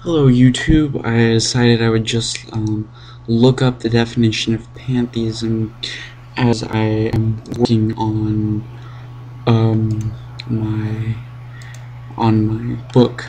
Hello YouTube. I decided I would just look up the definition of pantheism as I am working on my book,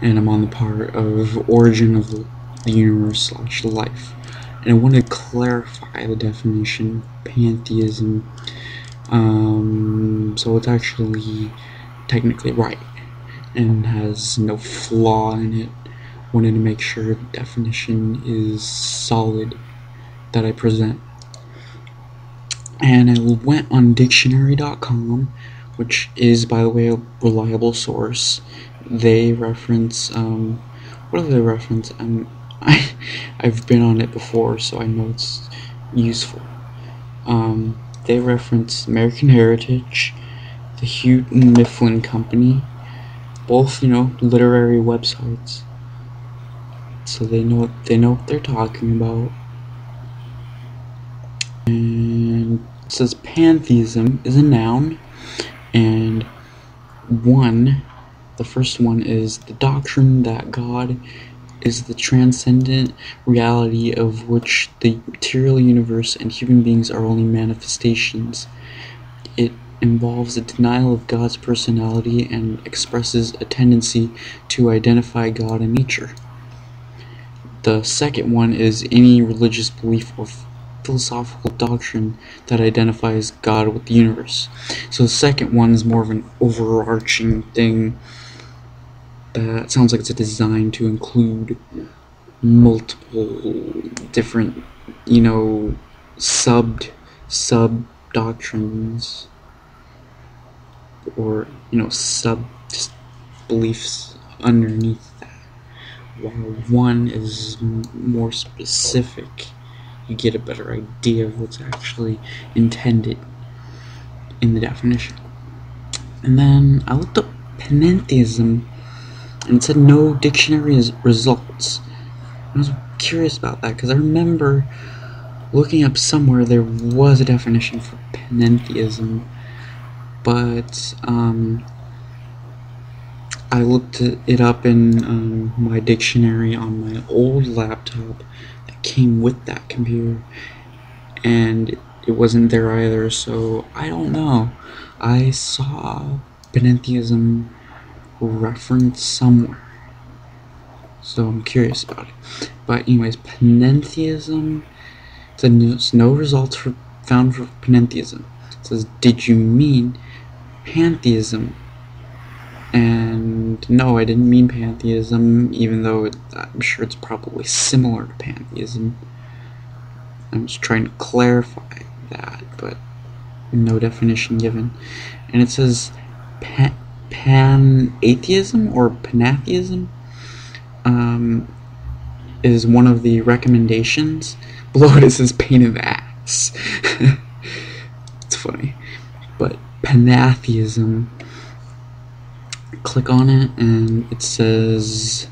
and I'm on the part of origin of the universe / life, and I want to clarify the definition of pantheism so it's actually technically right and has no flaw in it. Wanted to make sure the definition is solid that I present. And I went on dictionary.com, which is, by the way, a reliable source. They reference, what do they reference? I've been on it before, so I know it's useful. They reference American Heritage, the Houghton Mifflin Company, both, literary websites. So they know what they're talking about. And it says pantheism is a noun, and the first one is the doctrine that God is the transcendent reality of which the material universe and human beings are only manifestations. It involves a denial of God's personality and expresses a tendency to identify God and nature. The second one is any religious belief or philosophical doctrine that identifies God with the universe. So the second one is more of an overarching thing that sounds like it's designed to include multiple different, sub doctrines, or sub beliefs underneath that. While one is more specific, you get a better idea of what's actually intended in the definition. And then I looked up Panentheism, and it said no dictionary results. I was curious about that, because I remember looking up somewhere there was a definition for Panentheism, but I looked it up in my dictionary on my old laptop that came with that computer, and it wasn't there either, so I don't know. I saw Panentheism referenced somewhere, so I'm curious about it. But anyways, Panentheism says no results found for Panentheism. It says, did you mean pantheism? And no, I didn't mean pantheism, even though I'm sure it's probably similar to pantheism. I'm just trying to clarify that, but no definition given. And it says Panatheism or Panatheism is one of the recommendations. Below it says pain in the ass. It's funny. But Panatheism, click on it and it says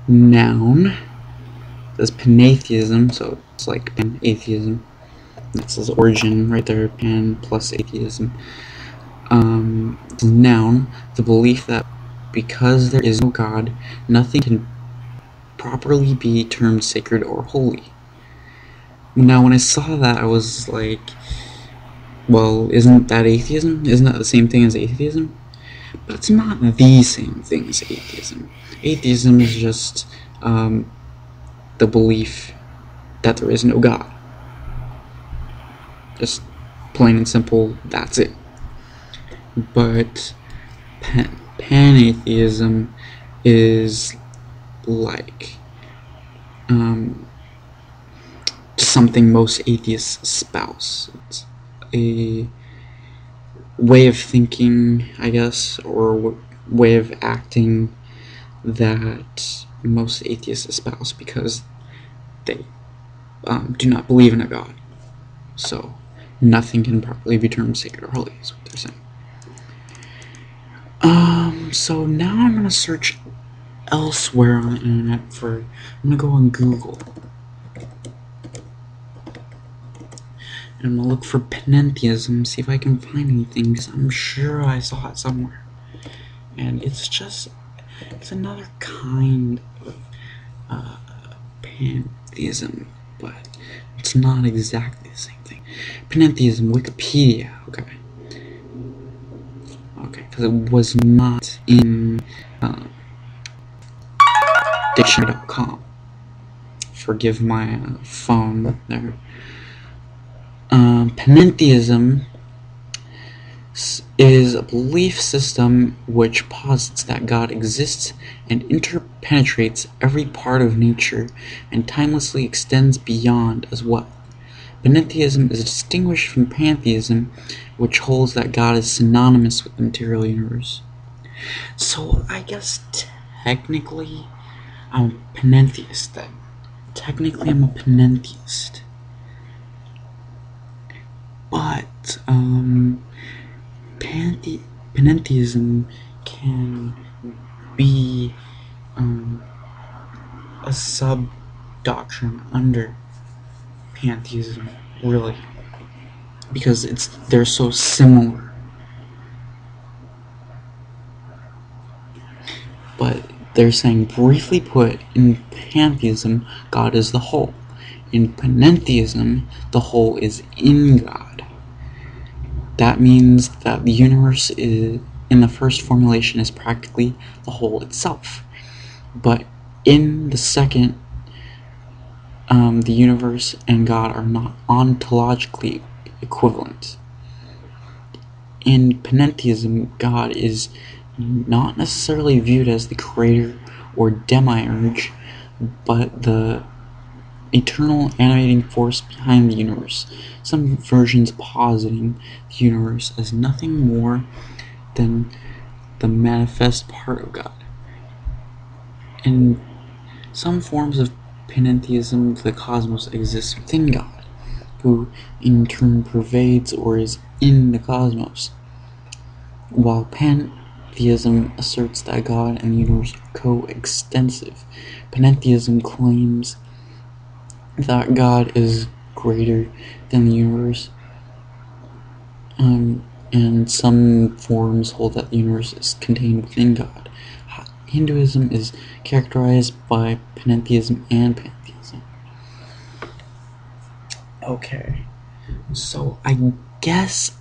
noun. It says Panatheism, so it's like Panatheism. It says origin right there, pan plus atheism. Noun, the belief that because there is no God, nothing can properly be termed sacred or holy. Now when I saw that, I was like, well, isn't that atheism? Isn't that the same thing as atheism? But it's not the same thing as atheism. Atheism is just the belief that there is no God. Just plain and simple, that's it. But Panatheism is like just something most atheists espouse. It's a way of thinking, I guess, or way of acting that most atheists espouse because they do not believe in a God. So nothing can properly be termed sacred or holy, is what they're saying. So now I'm gonna search elsewhere on the internet I'm gonna go on Google. And I'm gonna look for Panentheism, see if I can find anything, because I'm sure I saw it somewhere. And it's just it's another kind of pantheism, but it's not exactly the same thing. Panentheism, Wikipedia, okay, because it was not in dictionary.com. Forgive my phone there. Panentheism is a belief system which posits that God exists and interpenetrates every part of nature and timelessly extends beyond as well. Panentheism is distinguished from pantheism, which holds that God is synonymous with the material universe. So I guess technically I'm a panentheist then. Technically I'm a panentheist. But panentheism can be a sub-doctrine under pantheism, really, because they're so similar. But they're saying, briefly put, in pantheism, God is the whole. In panentheism, the whole is in God. That means that the universe in the first formulation is practically the whole itself. But in the second, the universe and God are not ontologically equivalent. In panentheism, God is not necessarily viewed as the creator or demiurge, but the eternal animating force behind the universe, some versions positing the universe as nothing more than the manifest part of God. In some forms of panentheism, the cosmos exists within God, who in turn pervades or is in the cosmos, while pantheism asserts that God and the universe are coextensive. Panentheism claims that God is greater than the universe, and some forms hold that the universe is contained within God. Hinduism is characterized by panentheism and pantheism. Okay, so I guess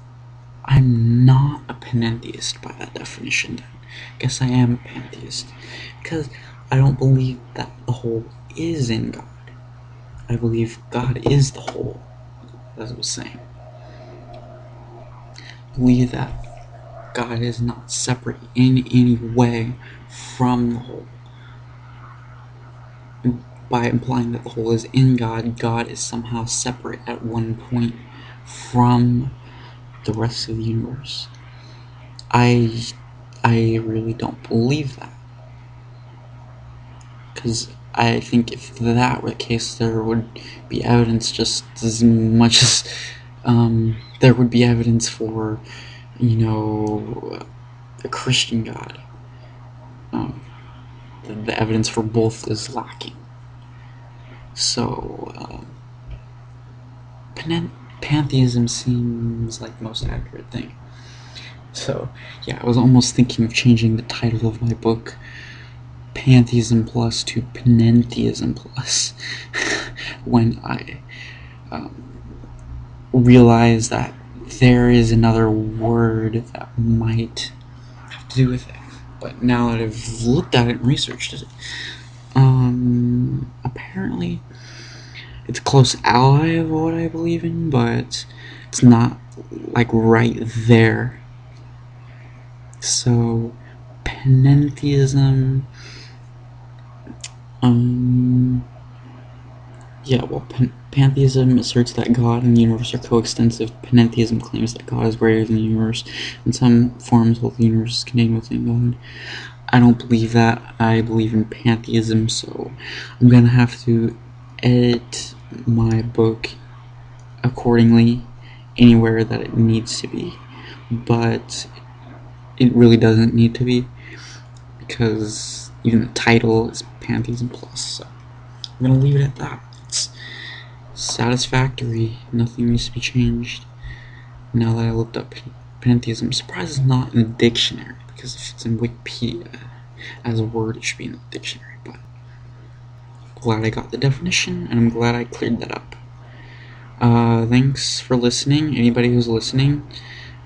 I'm not a panentheist by that definition then. I guess I am a pantheist, because I don't believe that the whole is in God. I believe God is the whole, as I was saying. I believe that God is not separate in any way from the whole. By implying that the whole is in God, God is somehow separate at one point from the rest of the universe. I really don't believe that, because I think if that were the case, there would be evidence just as much as there would be evidence for, a Christian God. The evidence for both is lacking. So, pantheism seems like the most accurate thing. So, yeah, I was almost thinking of changing the title of my book, Pantheism Plus, to Panentheism Plus, when I realized that there is another word that might have to do with it. But now that I've looked at it and researched it, apparently it's a close ally of what I believe in, but it's not like right there. So panentheism, pantheism asserts that God and the universe are coextensive. Panentheism claims that God is greater than the universe, and some forms hold the universe is contained within God. I don't believe that. I believe in pantheism, so I'm gonna have to edit my book accordingly anywhere that it needs to be, but it really doesn't need to be, because even the title is Pantheism Plus, so I'm gonna leave it at that. It's satisfactory. Nothing needs to be changed. Now that I looked up pantheism, I'm surprised it's not in the dictionary, because if it's in Wikipedia, As a word, it should be in the dictionary, but glad I got the definition, and I'm glad I cleared that up. Thanks for listening, anybody who's listening.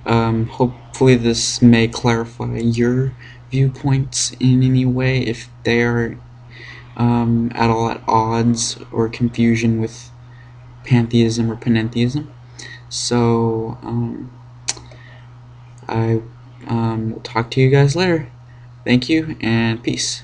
Hopefully this may clarify your viewpoints in any way, if they are at all at odds or confusion with Pantheism or Panentheism. So, I will talk to you guys later. Thank you, and peace.